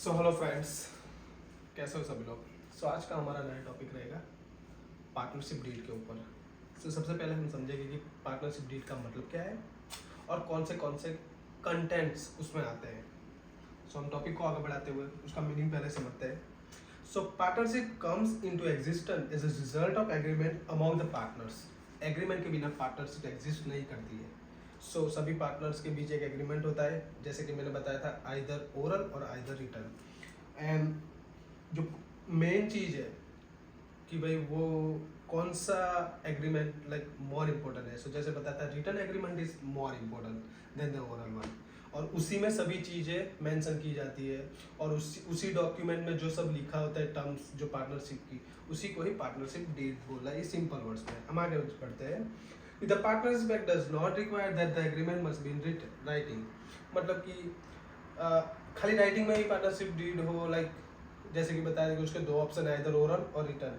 So hello friends, कैसे हो सभी लोग। आज का हमारा नया टॉपिक रहेगा पार्टनरशिप डीड के ऊपर। सबसे पहले हम समझेंगे कि पार्टनरशिप डीड का मतलब क्या है और कौन से कंटेंट्स उसमें आते हैं। हम टॉपिक को आगे बढ़ाते हुए उसका मीनिंग पहले समझते हैं। Partnership comes into existence as a result of agreement among the partners. Agreement के बिना पार्टनरशिप एग्जिस्ट नहीं करती है। सभी पार्टनर्स के बीच एक एग्रीमेंट होता है, जैसे कि मैंने बताया था, आइदर ओरल और आइदर रिटर्न। एंड जो मेन चीज़ है कि भाई वो कौन सा एग्रीमेंट लाइक मोर इम्पोर्टेंट है। जैसे बताया था, return agreement is more important then the oral one, और उसी में सभी चीज़ें मेंशन की जाती है, और उसी डॉक्यूमेंट में जो सब लिखा होता है टर्म्स जो पार्टनरशिप की, उसी को ही पार्टनरशिप डीड बोला है। सिंपल वर्ड्स में हम आगे बढ़ते हैं। The partnership act does not require that the agreement must be in writing. मतलब कि खाली राइटिंग में ही पार्टनरशिप डीड हो, लाइक जैसे कि बताया कि उसके दो ऑप्शन है, इधर ओरल और रिटर्न।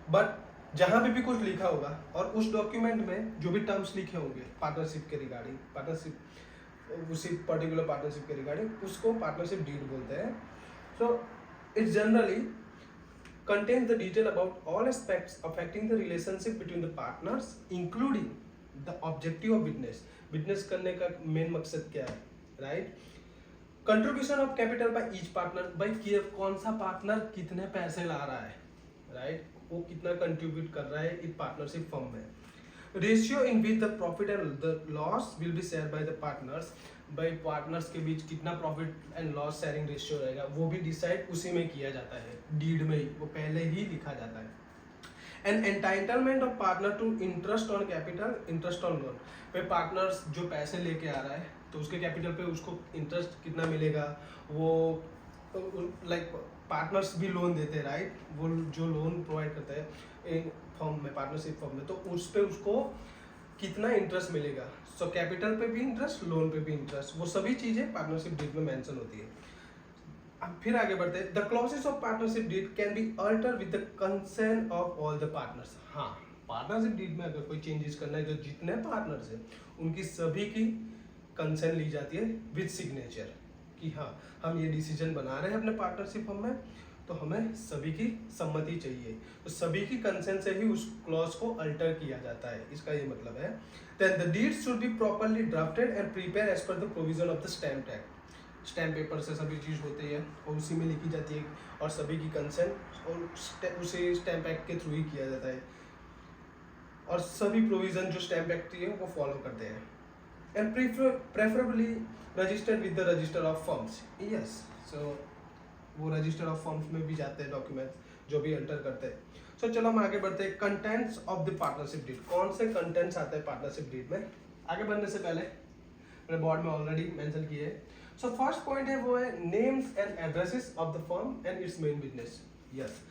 बट जहाँ पे भी कुछ लिखा होगा और उस डॉक्यूमेंट में जो भी टर्म्स लिखे होंगे पार्टनरशिप के रिगार्डिंग, पार्टनरशिप उसी पर्टिकुलर पार्टनरशिप के रिगार्डिंग, उसको पार्टनरशिप डीड बोलते हैं। So it's generally contains the detail about all aspects affecting the relationship between the partners, including the objective of business. Business करने का मेन मकसद क्या है, right? Contribution of capital by each partner, भाई कि कौन सा पार्टनर कितने पैसे ला रहा है, राइट? वो कितना कंट्रीब्यूट कर रहा है इस पार्टनरशिप फर्म में। Ratio in which the profit and the loss will be share by the partners, भाई पार्टनर्स के बीच कितना profit and loss sharing ratio रहेगा वो भी डिसाइड उसी में किया जाता है, डीड में ही वो पहले ही लिखा जाता है। And entitlement of partner to interest on capital, interest on loan, भाई पार्टनर्स जो पैसे लेके आ रहा है तो उसके कैपिटल पे उसको इंटरेस्ट कितना मिलेगा, वो लाइक पार्टनर्स भी लोन देते हैं, राइट? वो जो लोन प्रोवाइड करते हैं इन फॉर्म में, पार्टनरशिप फॉर्म में, तो उस पे उसको कितना इंटरेस्ट मिलेगा। कैपिटल पे भी इंटरेस्ट, लोन पे भी इंटरेस्ट, वो सभी चीजें पार्टनरशिप डीड में मेंशन होती है। अब फिर आगे बढ़ते हैं। The clauses of partnership deed can be alter with the consent of all the partners. हाँ, पार्टनरशिप डीड में अगर कोई चेंजेस करना है, जो जितने पार्टनर्स हैं उनकी सभी की कंसेंट ली जाती है विद सिग्नेचर, कि हाँ हम ये डिसीजन बना रहे हैं अपने पार्टनरशिप फर्म में, तो हमें सभी की सम्मति चाहिए। तो सभी की कंसेंट से ही उस क्लॉज को अल्टर किया जाता है, इसका ये मतलब है। Then the deed should be properly drafted and prepare as per the provision of the stamp act. Stamp paper से सभी चीज़ होती है और उसी में लिखी जाती है, और सभी की कंसेंट और उसी स्टैम्प एक्ट के थ्रू ही किया जाता है, और सभी प्रोविजन जो स्टैम्प एक्ट की है वो फॉलो करते हैं। And preferably registered with the register of firms. Yes, so वो रजिस्टर ऑफ फर्म्स में भी जाते हैं डॉक्यूमेंट्स जो भी एंटर करते हैं। चलो हम आगे बढ़ते हैं। Contents of the partnership deed, कौन से कंटेंट्स आते हैं पार्टनरशिप डीड में। आगे बढ़ने से पहले मैंने बोर्ड में ऑलरेडी मेंशन किए हैं। फर्स्ट पॉइंट है वो है names and addresses of the firm and it's main business. Yes,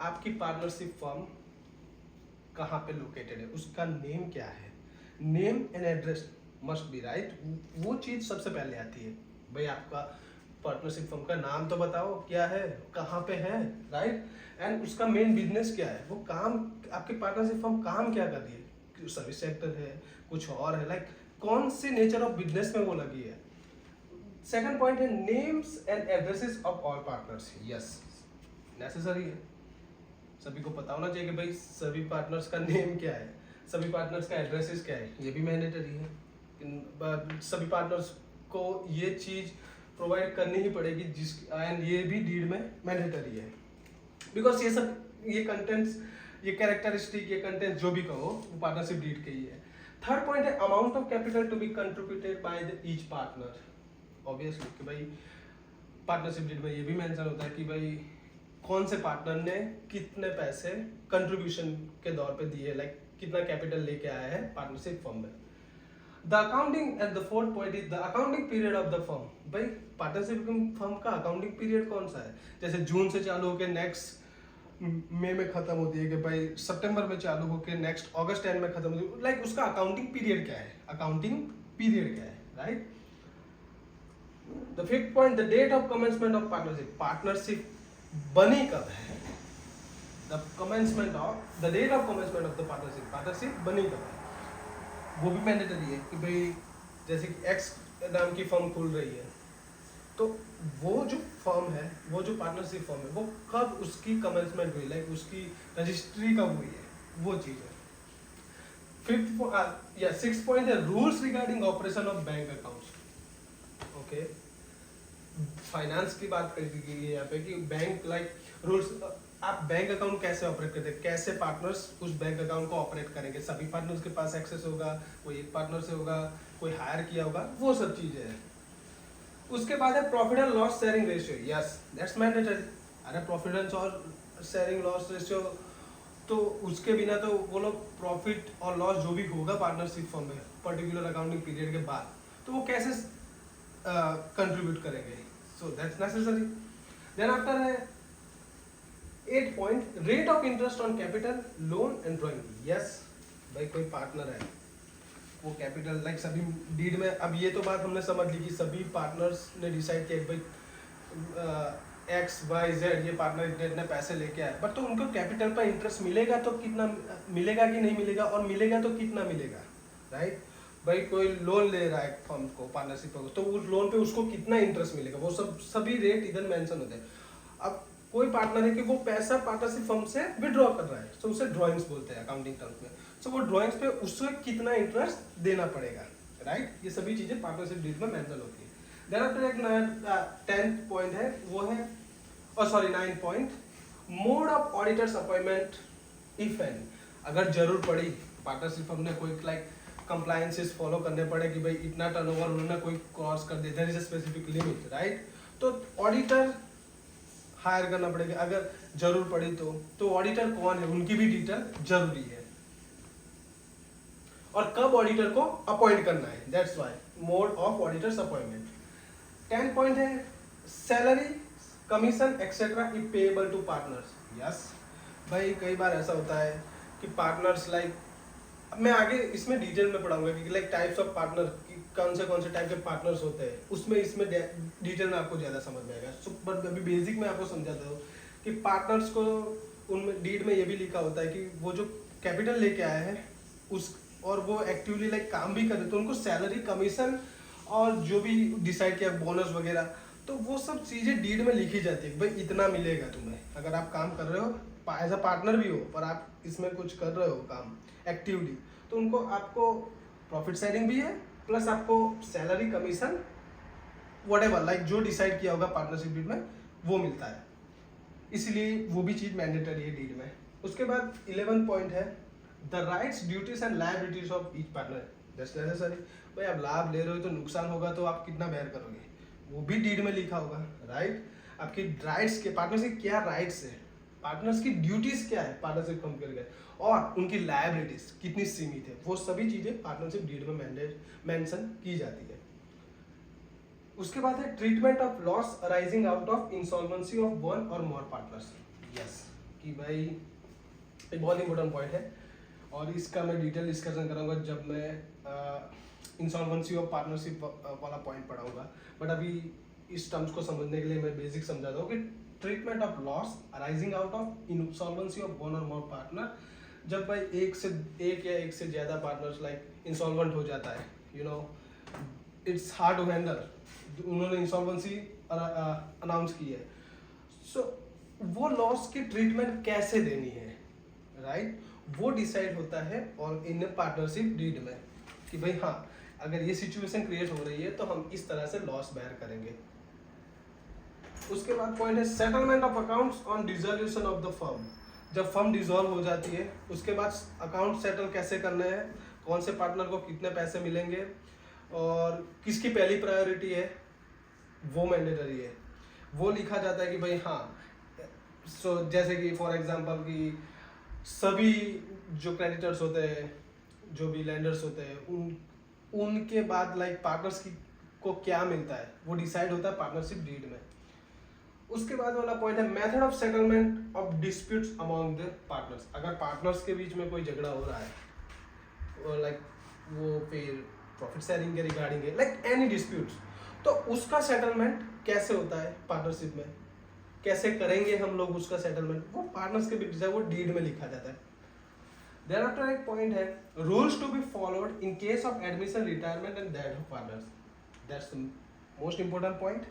आपकी पार्टनरशिप फर्म कहाँ पे लोकेटेड है, उसका नेम क्या है, name and address must be right. वो चीज़ सबसे पहले आती है, भाई आपका पार्टनरशिप फर्म का नाम तो बताओ क्या है, कहाँ पे है, राइट? एंड उसका मेन बिजनेस क्या है, वो काम, आपकी पार्टनरशिप फर्म काम क्या कर रही है, सर्विस सेक्टर है, कुछ और है, लाइक कौन सी नेचर ऑफ बिजनेस में वो लगी है। सेकंड पॉइंट है names and addresses of all partners. Yes, necessary है, सभी को पता होना चाहिए कि भाई सभी पार्टनर्स का नेम क्या है, सभी पार्टनर्स का एड्रेसेस क्या है, ये भी मैंडेटरी है। सभी पार्टनर्स को ये चीज़ प्रोवाइड करनी ही पड़ेगी, जिस एंड ये भी डीड में मैंडेटरी है, बिकॉज ये सब ये कंटेंट्स, ये कैरेक्टरिस्टिक, ये कंटेंट्स जो भी कहो वो पार्टनरशिप डीड के ही है। थर्ड पॉइंट है amount of capital to be contributed by the each partner. Obviously कि भाई पार्टनरशिप डीड में ये भी मेंशन होता है कि भाई कौन से पार्टनर ने कितने पैसे कंट्रीब्यूशन के दौर पे दिए, लाइक कितना कैपिटल लेके आया है पार्टनरशिप फर्म में। The accounting at the fourth point is the accounting period of the firm. भाई पार्टनरशिप फर्म का अकाउंटिंग पीरियड कौन सा है, जैसे जून से चालू होकर नेक्स्ट मई में खत्म होती है, कि भाई सितंबर में चालू होकर नेक्स्ट अगस्त एंड में खत्म होती है, लाइक उसका अकाउंटिंग पीरियड क्या है, अकाउंटिंग पीरियड क्या है, right? The fifth point, the date of commencement of partnership, partnership बनी कब है, the commencement of the date of commencement of the partnership, partnership बनी कब है, वो भी मैंडेटरी है। कि भाई जैसे कि एक्स नाम की फर्म खुल रही है, तो वो जो फर्म है, वो जो पार्टनरशिप फर्म है, वो कब उसकी कमेंसमेंट हुई, लाइक उसकी रजिस्ट्री कब हुई है, वो चीज़ है। फिफ्थ या सिक्स पॉइंट है rules regarding operation of bank accounts. Okay, finance की बात करी गई है यहाँ पे कि बैंक लाइक रूल्स, आप बैंक अकाउंट कैसे ऑपरेट करते हैं, कैसे पार्टनर्स उस बैंक अकाउंट को ऑपरेट करेंगे, सभी पार्टनर्स के पास एक्सेस होगा, कोई एक पार्टनर से होगा, कोई हायर किया होगा, वो सब चीजें हैं। उसके बाद है profit and loss sharing ratio, yes that's mandatory. अरे प्रॉफिट एंड और शेयरिंग लॉस रेशियो, तो उसके बिना तो वो लोग प्रॉफिट और लॉस जो भी होगा पार्टनरशिप फर्म में पर्टिकुलर अकाउंटिंग पीरियड के बाद, तो वो कैसे कंट्रीब्यूट करेंगे, so that's necessary. Then after है 8 point rate of interest on capital loan and drawing. Yes भाई, कोई पार्टनर है, वो कैपिटल लाइक सभी डीड में, अब ये तो बात हमने समझ ली कि सभी पार्टनर्स ने डिसाइड किया भाई एक्स वाई जेड ये पार्टनर इतने पैसे लेके आए, बट तो उनको कैपिटल पर इंटरेस्ट मिलेगा तो कितना मिलेगा कि नहीं मिलेगा, और मिलेगा तो कितना मिलेगा, राइट। भाई कोई लोन ले रहा है फर्म को, पार्टनरशिप को, तो उस लोन पे उसको कितना इंटरेस्ट मिलेगा, वो सब सभी रेट इधर मेंशन होते हैं। अब कोई पार्टनर है कि वो पैसा पार्टनरशिप फर्म से विड्रॉ कर रहा है, तो उसे ड्रॉइंग्स बोलते हैं अकाउंटिंग टर्म्स में। तो वो ड्रॉइंग्स पे उससे कितना इंटरेस्ट देना पड़ेगा, राइट। ये सभी चीजें पार्टनरशिप डीड में मेंशन होती है। देन आफ्टर एक 10th पॉइंट है, वो है, और sorry 9 point, mode of auditors appointment if any. अगर जरूर पड़ी पार्टनरशिप फर्म ने कोई लाइक कंप्लायंसेस फॉलो करने पड़े कि भाई इतना टर्नओवर उन्होंने कोई क्रॉस कर दिया, there is a specific limit, right, तो ऑडिटर हायर करना पड़ेगा अगर जरूर पड़ी तो ऑडिटर कौन है, उनकी भी डिटेल जरूरी है, और कब ऑडिटर को अपॉइंट करना है, that's why mode of auditors appointment. 10 point है salary commission etcetera if payable to partners. Yes भाई, कई बार ऐसा होता है कि पार्टनर्स लाइक, मैं आगे इसमें डिटेल में पढ़ाऊंगा कि लाइक टाइप्स ऑफ पार्टनर, कौन से टाइप के पार्टनर्स होते हैं, उसमें इसमें डिटेल में आपको ज़्यादा समझ में आएगा। सो बट अभी बेसिक में आपको समझाता हूँ कि पार्टनर्स को उनमें डीड में ये भी लिखा होता है कि वो जो कैपिटल लेके आए हैं उस, और वो एक्टिवली लाइक काम भी कर रहे, तो उनको सैलरी कमीशन और जो भी डिसाइड किया बोनस वगैरह, तो वो सब चीज़ें डीड में लिखी जाती है, भाई इतना मिलेगा तुम्हें अगर आप काम कर रहे हो, एज अ पार्टनर भी हो पर आप इसमें कुछ कर रहे हो काम एक्टिवली, तो उनको आपको प्रॉफिट शेयरिंग भी है, प्लस आपको सैलरी कमीशन व्हाटएवर लाइक जो डिसाइड किया होगा पार्टनरशिप डीड में वो मिलता है, इसलिए वो भी चीज़ मैंडेटरी है डीड में। उसके बाद 11 पॉइंट है the rights duties and liabilities of each partner, that's necessary. भाई आप लाभ ले रहे हो तो नुकसान होगा तो आप कितना बेयर करोगे, वो भी डीड में लिखा होगा, राइट। आपकी राइट्स के, पार्टनर्स की क्या राइट्स है, पार्टनर्स की ड्यूटीज क्या है पार्टनरशिप फर्म के लिए, और उनकी लायबिलिटीज कितनी सीमित है, वो सभी चीजें पार्टनरशिप डीड में मेंशन की जाती है। उसके बाद है treatment of loss arising out of insolvency of one और मोर पार्टनर्स। यस, कि भाई एक बहुत इंपॉर्टेंट पॉइंट है और इसका मैं डिटेल डिस्कशन करूंगा जब मैं इंसॉल्वेंसी ऑफ पार्टनरशिप वाला पॉइंट पढ़ाऊंगा, बट अभी इस टर्म्स को समझने के लिए मैं बेसिक समझाता हूँ कि treatment of loss arising out of insolvency of one और मोर पार्टनर, जब भाई एक या एक से ज़्यादा पार्टनर्स लाइक इंसॉल्वेंट हो जाता है, you know it's hard to handle, उन्होंने इंसॉल्वेंसी अनाउंस की है, सो वो लॉस की ट्रीटमेंट कैसे देनी है, राइट, वो डिसाइड होता है और इन पार्टनरशिप डीड में कि भाई हाँ अगर ये सिचुएशन क्रिएट हो रही है तो हम इस तरह से लॉस बेयर करेंगे। उसके बाद पॉइंट है settlement of accounts on dissolution of the firm. जब फर्म डिसॉल्व हो जाती है उसके बाद अकाउंट सेटल कैसे करने हैं, कौन से पार्टनर को कितने पैसे मिलेंगे और किसकी पहली प्रायोरिटी है, वो मैंडेटरी है, वो लिखा जाता है कि भाई हाँ, सो जैसे कि फॉर एग्जांपल कि सभी जो क्रेडिटर्स होते हैं, जो भी लैंडर्स होते हैं, उनके बाद लाइक पार्टनर्स की को क्या मिलता है वो डिसाइड होता है पार्टनरशिप डीड में। उसके बाद वाला पॉइंट है method of settlement of disputes among the partners. अगर पार्टनर्स के बीच में कोई झगड़ा हो रहा है लाइक वो फिर प्रॉफिट शेयरिंग के रिगार्डिंग है, लाइक एनी डिस्प्यूट्स, तो उसका सेटलमेंट कैसे होता है पार्टनरशिप में, कैसे करेंगे हम लोग उसका सेटलमेंट, वो पार्टनर्स के बीच वो डीड में लिखा जाता है। देन आफ्टर एक पॉइंट है rules to be followed in case of admission, retirement and death of partners, that's the most important point.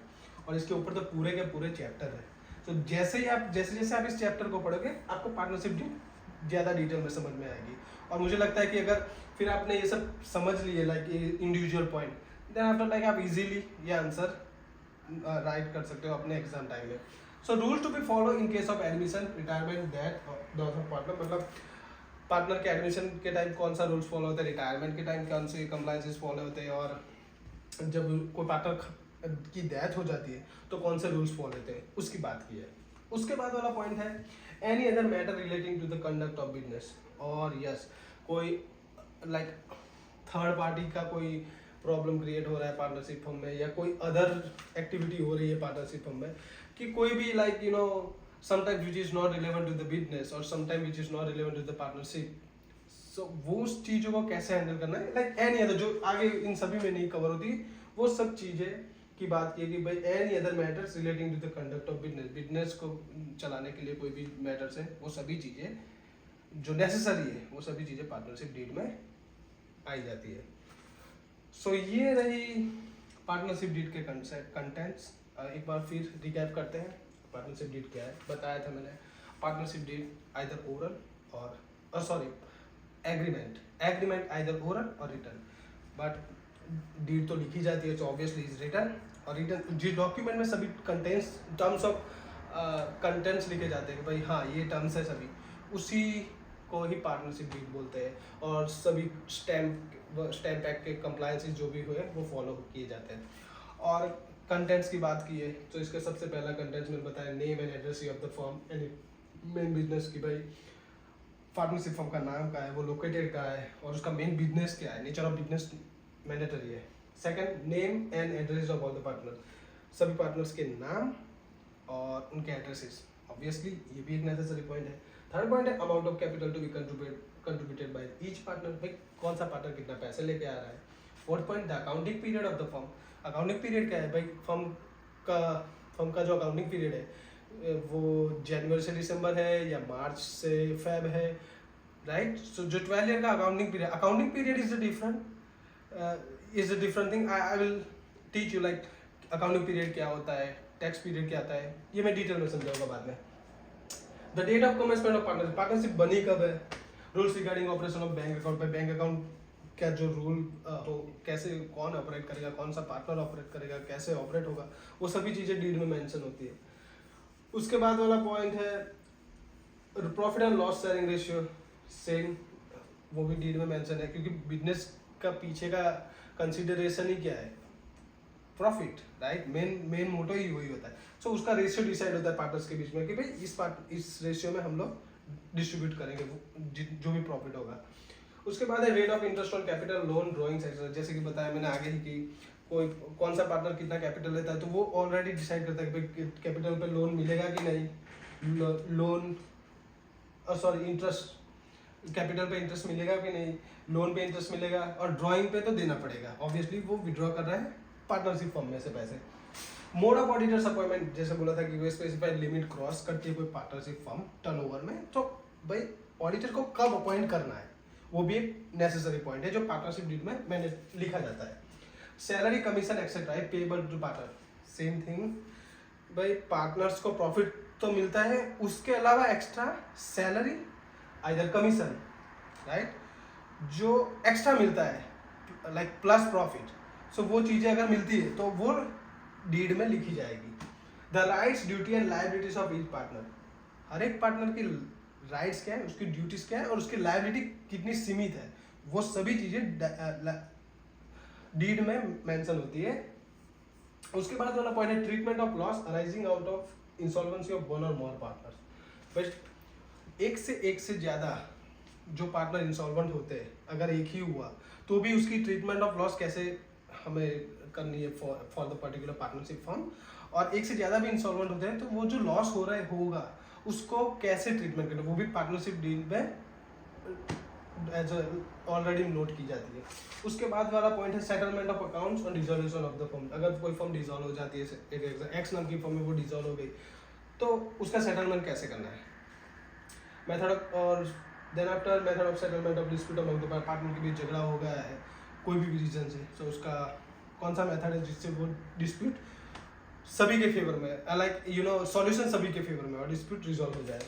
और इसके ऊपर तो पूरे के पूरे चैप्टर है। तो जैसे जैसे आप इस चैप्टर को पढ़ोगे आपको पार्टनरशिप डीड ज़्यादा डिटेल में समझ में आएगी। और मुझे लगता है कि अगर फिर आपने ये सब समझ लिए like individual point, then after like आप इजीली ये आंसर राइट कर सकते हो अपने एग्जाम टाइम में। So rules to be follow in case of admission, retirement, that partner, मतलब पार्टनर के एडमिशन के टाइम कौन सा रूल्स फॉलो होते हैं, रिटायरमेंट के टाइम कौन से कंप्लायंसेस फॉलो होते हैं, और जब कोई पार्टनर की डेथ हो जाती है तो कौन से रूल्स फॉलो होते हैं, उसकी बात की है। उसके बाद वाला पॉइंट है any other matter relating to the conduct of business. और यस, कोई लाइक थर्ड पार्टी का कोई प्रॉब्लम क्रिएट हो रहा है पार्टनरशिप फर्म में, या कोई अदर एक्टिविटी हो रही है पार्टनरशिप फर्म में, कि कोई भी like you know sometimes which is not relevant to the business और sometime which is not relevant to the partnership. So वो उस चीज़ों को कैसे हैंडल करना है, लाइक एनी अदर, जो आगे इन सभी में नहीं कवर होती, वो सब चीज़ें की बात की है कि भाई any other matters relating to the conduct of business, business को चलाने के लिए कोई भी मैटर्स है, वो सभी चीज़ें जो नेसेसरी है वो सभी चीज़ें पार्टनरशिप डीड में आई जाती है। सो ये रही पार्टनरशिप डीड के कंटेंट्स। एक बार फिर रिकैप करते हैं पार्टनरशिप डीड क्या है। बताया था मैंने पार्टनरशिप डीड आइदर ओरल और सॉरी एग्रीमेंट आइदर ओरल और रिटर्न, बट डीड तो लिखी जाती है, तो ऑब्वियसली इज रिटर्न। और रिटर्न जिस डॉक्यूमेंट में सभी कंटेंट्स टर्म्स ऑफ कंटेंट्स लिखे जाते हैं कि भाई हाँ ये टर्म्स है सभी, उसी को ही पार्टनरशिप डीड बोलते हैं। और सभी स्टैम्प एक्ट के कंप्लायंसेस जो भी हुए वो फॉलो किए जाते हैं। और कंटेंट्स की बात की है तो इसका सबसे पहला कंटेंट्स मैंने बताया name and address of the firm and main business, की भाई पार्टनरशिप फर्म का नाम क्या है, वो लोकेटेड कहाँ है, और उसका मेन बिजनेस क्या है, नेचर ऑफ बिजनेस मैंडेटरी है। Second, name and address of all the partner, सभी पार्टनर्स के नाम और उनके एड्रेसेस, ऑब्वियसली ये भी एक नेसेसरी पॉइंट है। थर्ड पॉइंट है amount of capital to be contributed by each partner, भाई कौन सा पार्टनर कितना पैसे लेके आ रहा है। Fourth point, the accounting period of the firm, accounting period क्या है भाई, फर्म का जो अकाउंटिंग पीरियड है वो जनवरी से दिसंबर है या मार्च से फेब है, राइट। सो जो 12 ईयर का accounting period is a different thing. I will teach you like accounting period क्या होता है, टैक्स पीरियड क्या आता है, ये मैं डिटेल में समझाऊंगा बाद में। The date of commencement of partnership, partnership बनी कब है, rules regarding operation of bank account, पे बैंक अकाउंट क्या जो रूल हो, कैसे कौन ऑपरेट करेगा, कौन सा पार्टनर ऑपरेट करेगा, कैसे ऑपरेट होगा, वो सभी चीज़ें डीड में मेंशन होती है। उसके बाद वाला पॉइंट है profit and loss sharing ratio, same वो भी डीड में मेंशन है, क्योंकि बिजनेस का पीछे का कंसिडरेशन ही क्या है, प्रॉफिट, राइट। मेन मोटो ही वही होता है। सो उसका रेशियो डिसाइड होता है पार्टनर्स के बीच में कि भाई इस रेशियो में हम लोग डिस्ट्रीब्यूट करेंगे जो भी प्रॉफिट होगा। उसके बाद है rate of interest on capital, loan, drawings etcetera, जैसे कि बताया मैंने आगे ही कि कोई कौन सा पार्टनर कितना कैपिटल लेता है तो वो ऑलरेडी डिसाइड करता है कि भाई कैपिटल पे लोन मिलेगा कि नहीं, इंटरेस्ट, कैपिटल पे इंटरेस्ट मिलेगा कि नहीं, लोन पे इंटरेस्ट मिलेगा, और ड्राइंग पे तो देना पड़ेगा, ऑब्वियसली वो विड्रॉ कर रहा है पार्टनरशिप फर्म में से पैसे। मोड ऑफ ऑडिटर्स अपॉइंटमेंट, जैसे बोला था कि वो स्पेसिफाइड लिमिट क्रॉस करती है कोई पार्टनरशिप फर्म टर्नओवर में, तो भाई ऑडिटर को कब अपॉइंट करना है वो भी एक नेसेसरी पॉइंट है जो पार्टनरशिप डीड में मैंने लिखा जाता है। सैलरी, कमीशन एक्सेट्रा है payable to partner, same thing भाई पार्टनर्स को प्रॉफिट तो मिलता है, उसके अलावा extra salary either commission, right, जो एक्स्ट्रा मिलता है लाइक प्लस प्रॉफिट, सो वो चीज़ें अगर मिलती है तो वो डीड में लिखी जाएगी। The rights, duty and liabilities of each partner, हर एक पार्टनर की राइट्स क्या है, उसकी ड्यूटीज क्या है और उसकी लायबिलिटी कितनी सीमित है, वो सभी चीज़ें डीड में मेंशन होती है। उसके बाद वाला पॉइंट है treatment of loss arising out of insolvency of one और मोर पार्टनर्स, बट एक से ज़्यादा जो पार्टनर इंसॉल्वेंट होते हैं, अगर एक ही हुआ तो भी उसकी ट्रीटमेंट ऑफ लॉस कैसे हमें करनी है for the particular partnership firm, और एक से ज़्यादा भी इंसॉल्वेंट होते हैं तो वो जो लॉस हो रहा है होगा उसको कैसे ट्रीटमेंट करना, वो भी पार्टनरशिप डील में एज ऑलरेडी नोट की जाती है। उसके बाद वाला पॉइंट है सेटलमेंट ऑफ अकाउंट्स और डिसॉल्यूशन ऑफ द फर्म, अगर कोई फर्म डिसॉल्व हो जाती है, एक्स नाम की फर्म में वो डिसॉल्व हो गई तो उसका सेटलमेंट कैसे करना है, मेथड, और then after method of settlement of dispute among the partner के बीच झगड़ा हो गया है कोई भी रीजन से, तो उसका कौन सा मेथड है जिससे वो डिस्प्यूट सभी के फेवर में, लाइक यू नो सॉल्यूशन सभी के फेवर में और डिस्प्यूट रिजॉल्व हो जाए।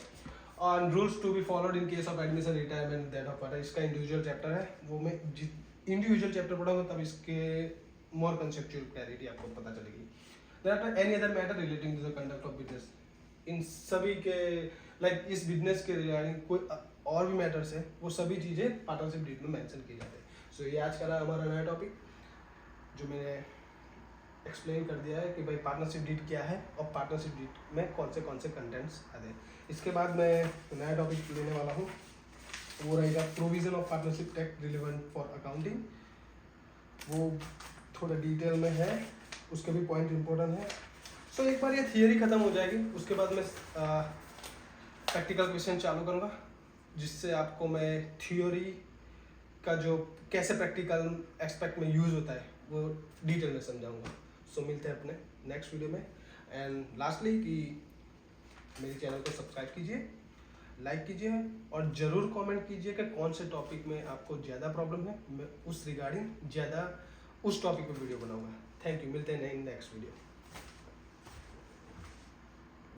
और rules to be followed in case of admission retirement that of part, इसका इंडिविजुअल चैप्टर है, वो मैं इंडिविजुअल चैप्टर पढ़ाऊंगा तब इसके मोर कंसेप्चुअल क्लैरिटी आपको पता चलेगी। That any other matter relating to the conduct of business, इन सभी के लाइक इस बिजनेस के रिगार्डिंग कोई और भी मैटर्स है वो सभी चीज़ें पार्टनरशिप डीड में मेंशन की जाती है। सो ये आज का रहा हमारा नया टॉपिक जो मैंने एक्सप्लेन कर दिया है कि भाई पार्टनरशिप डीड क्या है और पार्टनरशिप डीड में कौन से कंटेंट्स आते हैं। इसके बाद मैं नया टॉपिक लेने वाला हूँ, वो रहेगा provision of partnership tax relevant for accounting. वो थोड़ा डिटेल में है, उसके भी पॉइंट इंपॉर्टेंट है। सो एक बार ये थियरी खत्म हो जाएगी उसके बाद मैं प्रैक्टिकल क्वेश्चन चालू करूँगा, जिससे आपको मैं थ्योरी का जो कैसे प्रैक्टिकल एस्पेक्ट में यूज़ होता है वो डिटेल में समझाऊंगा। सो मिलते हैं अपने नेक्स्ट वीडियो में। एंड लास्टली कि मेरे चैनल को सब्सक्राइब कीजिए, लाइक कीजिए और ज़रूर कमेंट कीजिए कि कौन से टॉपिक में आपको ज़्यादा प्रॉब्लम है, मैं उस रिगार्डिंग ज़्यादा उस टॉपिक पे वीडियो बनाऊंगा। थैंक यू, मिलते हैं नेक्स्ट वीडियो।